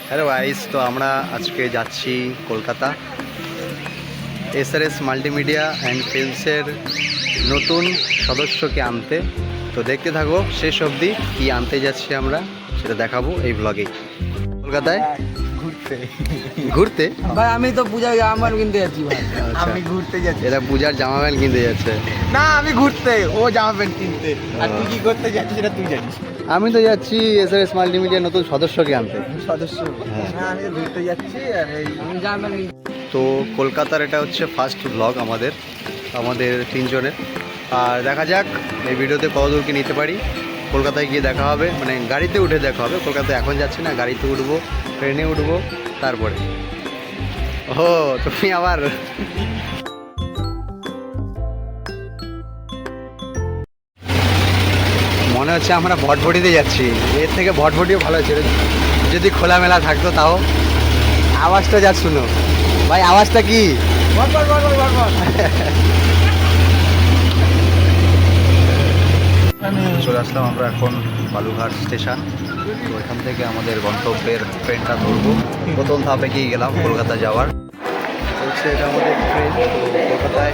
Hello guys, তো আমরা আজকে যাচ্ছি কলকাতা SRS মাল্টিমিডিয়া অ্যান্ড ফিল্মসের নতুন সদস্যকে আনতে। তো দেখতে থাকো শেষ অবধি কী আনতে যাচ্ছি আমরা, সেটা দেখাবো এই ব্লগেই। কলকাতায় ঘুরতে ঘুরতে ভাই, আমি তো পূজার জামা প্যান্ট কিনতে যাচ্ছি ভাই। আচ্ছা। আমি ঘুরতে যাচ্ছি। এরা পূজার জামা প্যান্ট কিনতে যাচ্ছে। না, আমি ঘুরতে, ও জামা প্যান্ট কিনতে। আর তুই কি করতে যাচ্ছিস সেটা তুই জানিস। আমি তো যাচ্ছি SRS মাল্টিমিডিয়ার নতুন সদস্যকে আনতে। সদস্য হ্যাঁ। না, আমি তো ঘুরতে যাচ্ছি। আর এই আমি জামা প্যান্ট তো কলকাতার এটা হচ্ছে ফার্স্ট ব্লগ আমাদের তিনজনের। আর দেখা যাক এই ভিডিওতে কত দূর কি নিতে পারি। কলকাতায় গিয়ে দেখা হবে, মানে গাড়িতে উঠে দেখা হবে। কলকাতায় এখন যাচ্ছি না, গাড়িতে উঠবো, ট্রেনে উঠবো, তারপরে। ও তুমি আবার মনে হচ্ছে আমরা ভটভটিতে যাচ্ছি। এর থেকে ভটভটিও ভালো ছিল যদি খোলামেলা থাকতো। তাও আওয়াজটা যা শুনো ভাই, আওয়াজটা কি? চলে আসলাম আমরা এখন বালুঘাট স্টেশন। তো এখান থেকে আমাদের গন্তব্যের ট্রেনটা ধরবো। প্রথম ধাপে গিয়ে গেলাম কলকাতা যাওয়ার। হচ্ছে এটা আমাদের ট্রেন। তো কলকাতায়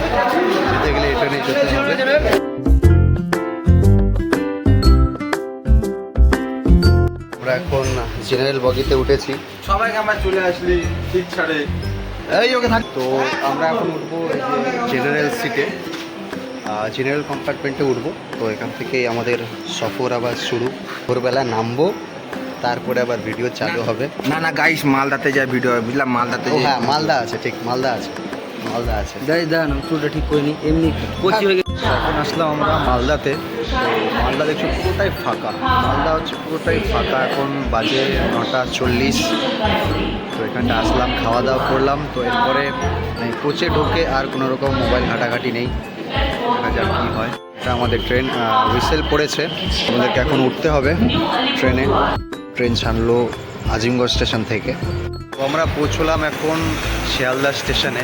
যেতে গেলে এই ট্রেনে যেতে হবে। আমরা এখন জেনারেল বগিতে উঠেছি। সবাইকে আমরা চলে আসলি ঠিক ছাড়ে। এই ওকে থাক। তো আমরা এখন উঠবো জেনারেল সিটে, জেনারেল কম্পার্টমেন্টে উঠবো। তো এখান থেকেই আমাদের সফর আবার শুরু। ভোরবেলা নামবো, তারপরে আবার ভিডিও চালু হবে। না না গাইস, মালদাতে যায় ভিডিও, বুঝলাম। মালদাতে ও হ্যাঁ, মালদা আছে, ঠিক মালদা আছে। গাইস দাঁড়ান, চুলটা ঠিক করে নি, এমনি কচি হয়ে গেছে। এখন আসলাম আমরা মালদাতে। তো মালদা দেখছি পুরোটাই ফাঁকা। মালদা হচ্ছে পুরোটাই ফাঁকা। এখন বাজে 9:40। তো এখানটা আসলাম, খাওয়া দাওয়া করলাম। তো এরপরে কোচে ঢুকে আর কোনো রকম মোবাইল ঘাটাঘাটি নেই। দেখা যাক কী হয়। এটা আমাদের ট্রেন হুইসেল পড়েছে, আমাদেরকে এখন উঠতে হবে ট্রেনে। ট্রেন ছাড়লো আজিমগঞ্জ স্টেশন থেকে। তো আমরা পৌঁছলাম এখন শিয়ালদা স্টেশনে।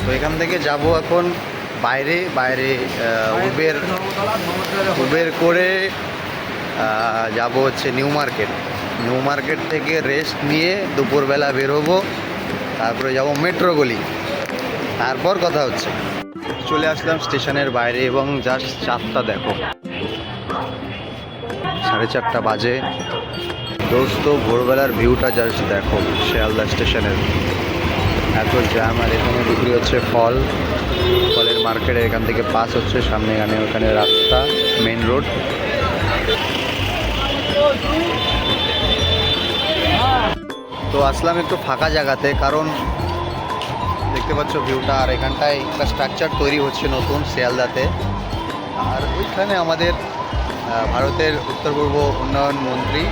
তো এখান থেকে যাব এখন বাইরে উবের করে যাব হচ্ছে নিউ মার্কেট থেকে রেস্ট নিয়ে দুপুরবেলা বেরোবো। তারপরে যাব মেট্রো গলি, তারপর কথা হচ্ছে। চলে আসলাম স্টেশনের বাইরে এবং জাস্ট চারটা দেখো, 4:30 বাজে। দোস্ত ভোরবেলার ভিউটা জাস্ট দেখো শিয়ালদা স্টেশনের। এত জ্যাম। আর এখানে বিক্রি হচ্ছে ফলের মার্কেটে। এখান থেকে পাস হচ্ছে সামনে, ওখানে রাস্তা, মেন রোড। তো আসলাম একটু ফাঁকা জায়গাতে, কারণ দেখতে পাচ্ছ ভিউটা। আর এখানটায় একটা স্ট্রাকচার তৈরি হচ্ছে নতুন শিয়ালদাতে। আর ওইখানে আমাদের ভারতের উত্তর পূর্ব উন্নয়ন মন্ত্রী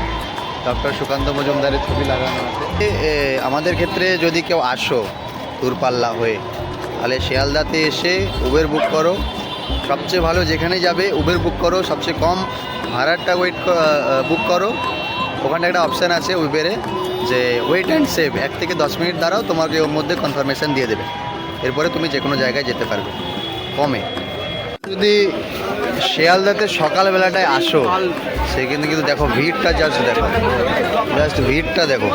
ডক্টর সুকান্ত মজুমদারের ছবি লাগানো আছে। আমাদের ক্ষেত্রে যদি কেউ আসো দূরপাল্লা হয়ে, তাহলে শিয়ালদাতে এসে উবের বুক করো। সবচেয়ে ভালো, যেখানে যাবে উবের বুক করো, সবচেয়ে কম ভাড়াটা বুক করো। ওখানে একটা অপশান আছে উবেরে যে ওয়েট অ্যান্ড সেভ, 1 থেকে 10 মিনিট দাঁড়াও, তোমাকে ওর মধ্যে কনফার্মেশন দিয়ে দেবে। এরপরে তুমি যে কোনো জায়গায় যেতে পারবে কমে। যদি শিয়ালদাতে সকালবেলাটায় আসো, সেখানে কিন্তু দেখো ভিড়টা, জাস্ট ভিড়টা দেখো।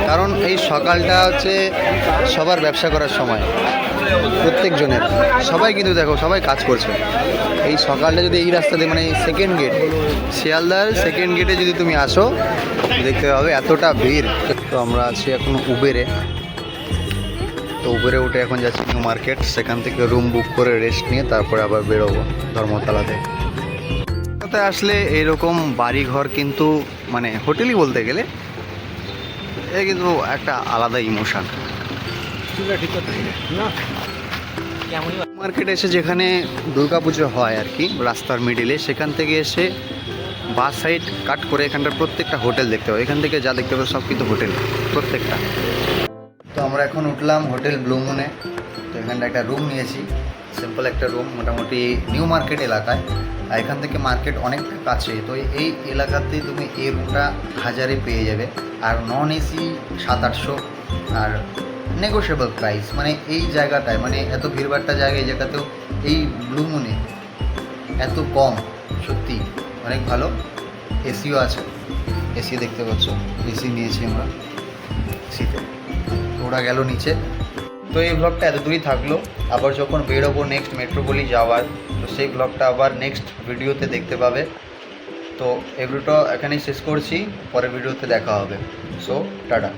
কারণ এই সকালটা হচ্ছে সবার ব্যবসা করার সময়, প্রত্যেকজনের। সবাই কিন্তু দেখো, সবাই কাজ করছে। এই সকালটা যদি এই রাস্তাতে, মানে সেকেন্ড গেট, শিয়ালদার সেকেন্ড গেটে যদি তুমি আসো, দেখতে পাবে এতটা ভিড়। তো আমরা আছি এখন উবেরে। তো উবেরে উঠে এখন যাচ্ছি নিউ মার্কেট। সেখান থেকে রুম বুক করে রেস্ট নিয়ে তারপরে আবার বেরোবো ধর্মতলাতে। কোথায় আসলে এইরকম বাড়িঘর কিন্তু, মানে হোটেলই বলতে গেলে, এ কিন্তু একটা আলাদা ইমোশান। মার্কেটে এসে, যেখানে দুর্গাপুজো হয় আর কি, রাস্তার মিডিলে, সেখান থেকে এসে বাস সাইড কাট করে এখানটার প্রত্যেকটা হোটেল দেখতে হবে। এখান থেকে যা দেখতে হবে সব কিন্তু হোটেল, প্রত্যেকটা। তো আমরা এখন উঠলাম হোটেল ব্লু মুনে। তো এখানটা একটা রুম নিয়েছি, সিম্পল একটা রুম, মোটামুটি নিউ মার্কেট এলাকায়। আর এখান থেকে মার্কেট অনেকটা কাছে। তো এই এলাকাতেই তুমি এই রুমটা 1000-এ পেয়ে যাবে। আর নন এসি 700-800, আর নেগোশিয়েবল প্রাইস। মানে এই জায়গাটায়, মানে এত ভিড়ভাট্টা জায়গায়, এই জায়গাতেও এই ব্লু মুনে এত কম, সত্যি অনেক ভালো। এসিও আছে। এসি দেখতে পাচ্ছ, এসি নিয়েছি আমরা এসিতে। ওরা গেল নিচে। তো এই ব্লগটা এত দূরই থাকলো। আবার যখন বেরোবো নেক্সট মেট্রোপলি যাওয়ার, তো সেই ব্লগটা আবার নেক্সট ভিডিওতে দেখতে পাবে। তো এই ভিডিওটা এখানেই শেষ করছি, পরের ভিডিওতে দেখা হবে। So tata.